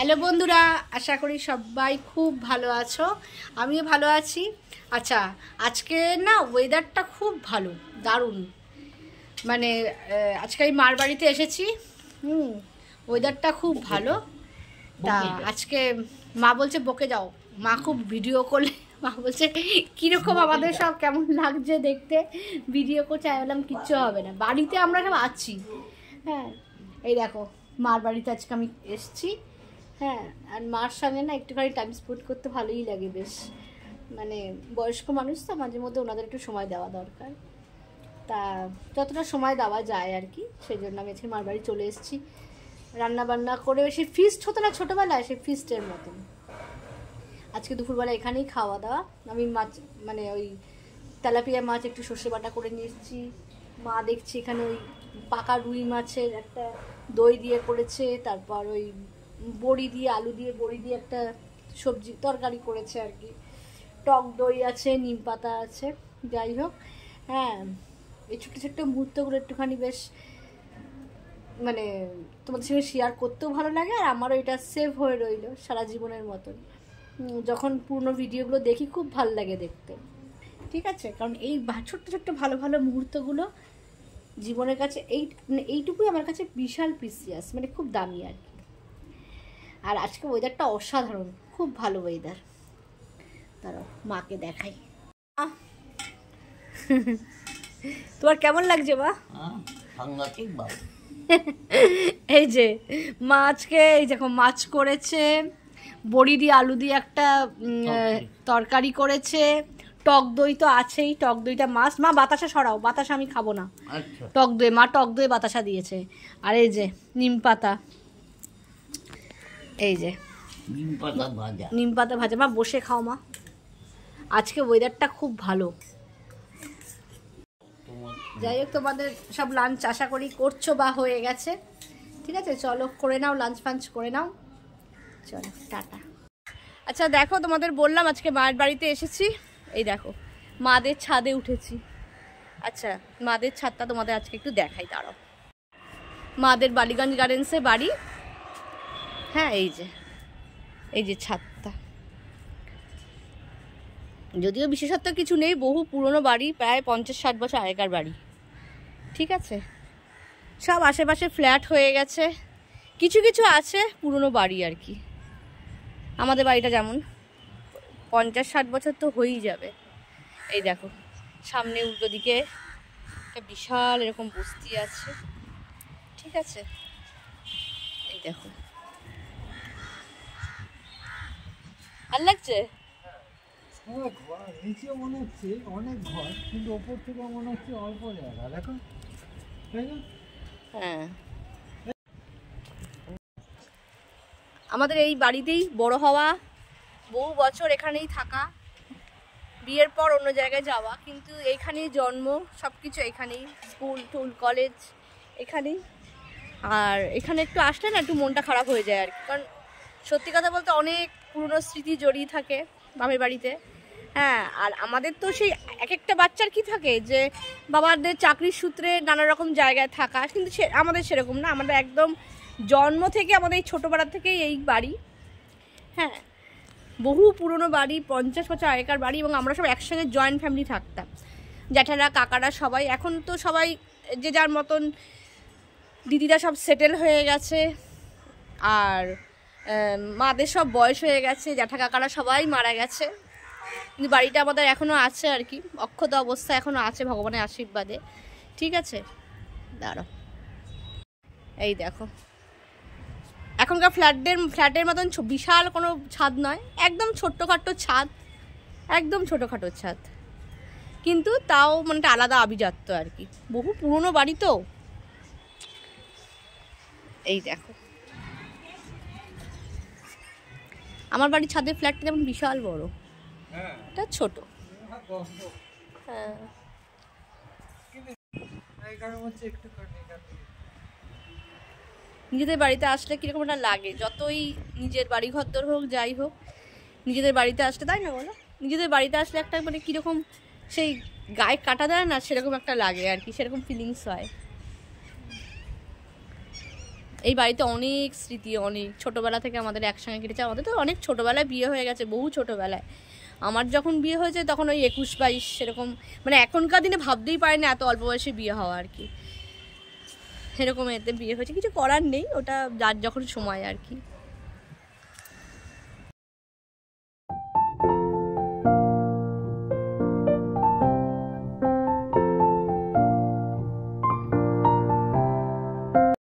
Hello বন্ধুরা, আশা করি সবাই খুব ভালো আছো। আমিও ভালো আছি। আচ্ছা, আজকে না ওয়েদারটা খুব ভালো, দারুণ। মানে আজকে আমি মার বাড়িতে এসেছি। ওয়েদারটা খুব ভালো। তা আজকে মা বলছে বকে যাও, মা খুব ভিডিও করলে মা বলছে কীরকম আমাদের সব কেমন লাগছে দেখতে, ভিডিও করছে। আমি বললাম কিচ্ছু হবে না, বাড়িতে আমরা সব আছি। হ্যাঁ, এই দেখো মার বাড়িতে আজকে আমি এসছি। হ্যাঁ, আর মার সঙ্গে না একটুখানি টাইম স্পেন্ড করতে ভালোই লাগে বেশ। মানে বয়স্ক মানুষ তো, মাঝে মধ্যে ওনাদের একটু সময় দেওয়া দরকার। তা যতটা সময় দেওয়া যায় আর কি, সেই জন্য আমি আজকে মার বাড়ি চলে এসেছি। রান্না বান্না করে সেই ফিস্ট হতো না ছোটোবেলায়, সেই ফিস্টের মতন আজকে দুপুরবেলা এখানেই খাওয়া দাওয়া। আমি মাছ মানে ওই তেলাপিয়া মাছ একটু সর্ষে বাটা করে নিয়ে এসেছি। মা দেখছি এখানে ওই পাকা রুই মাছের একটা দই দিয়ে করেছে, তারপর ওই বড়ি দিয়ে আলু দিয়ে বড়ি দিয়ে একটা সবজি তরকারি করেছে আর কি। টক দই আছে, নিম পাতা আছে, যাই হোক। হ্যাঁ, এই ছোট্ট ছোট্ট মুহূর্তগুলো একটুখানি বেশ মানে তোমাদের সঙ্গে শেয়ার করতেও ভালো লাগে, আর আমারও এটা সেভ হয়ে রইল সারা জীবনের মতন। যখন পুরনো ভিডিওগুলো দেখি খুব ভালো লাগে দেখতে, ঠিক আছে? কারণ এই ছোট্ট ছোট্ট ভালো ভালো মুহূর্তগুলো জীবনের কাছে এইটুকুই আমার কাছে বিশাল প্রিসিয়াস, মানে খুব দামি আর কি। আর আজকে ওয়েদারটা অসাধারণ, খুব ভালো ওয়েদার। দাঁড়াও মাকে দেখাই। তোমার কেমন লাগছে মা? এই যে মা আজকে এই দেখো মাছ করেছে, বড়ি দিয়ে আলু দিয়ে একটা তরকারি করেছে, টক দই তো আছেই, টক দইটা মাছ। মা বাতাসা সরাও, বাতাসা আমি খাবো না। টক দই, মা টক দই বাতাসা দিয়েছে। আর এই যে নিম পাতা, এই যে নিম পাতা ভাজা। মা বসে খাও মা, আজকে ওয়েদারটা খুব ভালো। যাই হোক, তোমাদের সব লাঞ্চ আশা করি করছো বা হয়ে গেছে, ঠিক আছে? চলো করে নাও, লাঞ্চ ফাঞ্চ করে নাও, চলো টাটা। আচ্ছা দেখো, তোমাদের বললাম আজকে মায়ের বাড়িতে এসেছি। এই দেখো মাদের ছাদে উঠেছি। আচ্ছা, মাদের ছাদটা তোমাদের আজকে একটু দেখাই, দাঁড়াও। মাদের বালিগঞ্জ গার্ডেন্সে বাড়ি। হ্যাঁ, এই যে ছাদটা, যদিও বিশেষত্ব কিছু নেই, বহু পুরনো বাড়ি, প্রায় 50-60 বছর আগেকার বাড়ি, ঠিক আছে? সব আশেপাশে ফ্ল্যাট হয়ে গেছে, কিছু কিছু আছে পুরনো বাড়ি আর কি। আমাদের বাড়িটা যেমন 50-60 বছর তো হয়েই যাবে। এই দেখো সামনে উল্টো দিকে একটা বিশাল এরকম বস্তি আছে, ঠিক আছে? এই দেখো, আর লাগছে নিচে মনে হচ্ছে অনেক ঘর, কিন্তু ওপর থেকে মনে হচ্ছে অল্প জায়গা। দেখো, হ্যাঁ, আমাদের এই বাড়িতেই বড় হওয়া, বহু বছর এখানেই থাকা, বিয়ের পর অন্য জায়গায় যাওয়া, কিন্তু এইখানেই জন্ম, সব কিছু এখানেই, স্কুল টুল কলেজ এখানেই। আর এখানে একটু আসলে না একটু মনটা খারাপ হয়ে যায় আর কি, কারণ সত্যি কথা বলতে অনেক পুরনো স্মৃতি জড়িয়ে থাকে বাপের বাড়িতে। হ্যাঁ, আর আমাদের তো সেই এক একটা বাচ্চার কি থাকে যে বাবাদের চাকরির সূত্রে নানা রকম জায়গায় থাকা, কিন্তু আমাদের সেরকম না। আমাদের একদম জন্ম থেকে আমাদের এই ছোটোবেলা থেকেই এই বাড়ি। হ্যাঁ, বহু পুরনো বাড়ি, 50 বছর আগেকার বাড়ি, এবং আমরা সব একসঙ্গে জয়েন্ট ফ্যামিলি থাকতাম, জ্যাঠারা কাকারা সবাই। এখন তো সবাই যে যার মতন, দিদিরা সব সেটেল হয়ে গেছে, আর মাদের সব বয়স হয়ে গেছে, জ্যাঠা কাকারা সবাই মারা গেছে, কিন্তু বাড়িটা আমাদের এখনও আছে আর কি, অক্ষত অবস্থা এখনও আছে ভগবানের আশীর্বাদে, ঠিক আছে? দাঁড়াও, এই দেখো এখনকার ফ্ল্যাটের মতন বিশাল কোনো ছাদ নয়, একদম ছোট্টখাটো ছাদ, একদম ছোটোখাটো ছাদ, কিন্তু তাও মানে একটা আলাদা আভিজাত্য আর কি। বহু পুরনো বাড়ি তো। এই দেখো আমার বাড়ির ছাদের ফ্ল্যাটটা যেমন বিশাল বড়, এটা ছোট। হ্যাঁ, নিজেদের বাড়িতে আসলে কিরকম একটা লাগে, যতই নিজের বাড়ি ঘরদোর হোক যাই হোক, নিজেদের বাড়িতে আসলে, তাই না বলো? নিজেদের বাড়িতে আসলে একটা মানে কীরকম সেই গায়ে কাটা দেয় না, সেরকম একটা লাগে আর কি, সেরকম ফিলিংস হয়। এই বাড়িতে অনেক স্মৃতি, অনেক ছোটোবেলা থেকে আমাদের একসঙ্গে কেটেছে। আমাদের তো অনেক ছোটোবেলায় বিয়ে হয়ে গেছে, বহু ছোটোবেলায়। আমার যখন বিয়ে হয়েছে তখন ওই 21-22 সেরকম, মানে এখনকার দিনে ভাবতেই পারে না এত অল্প বয়সে বিয়ে হওয়া আর কি, সেরকম এতে বিয়ে হয়েছে। কিছু করার নেই, ওটা যার যখন সময় আর কি।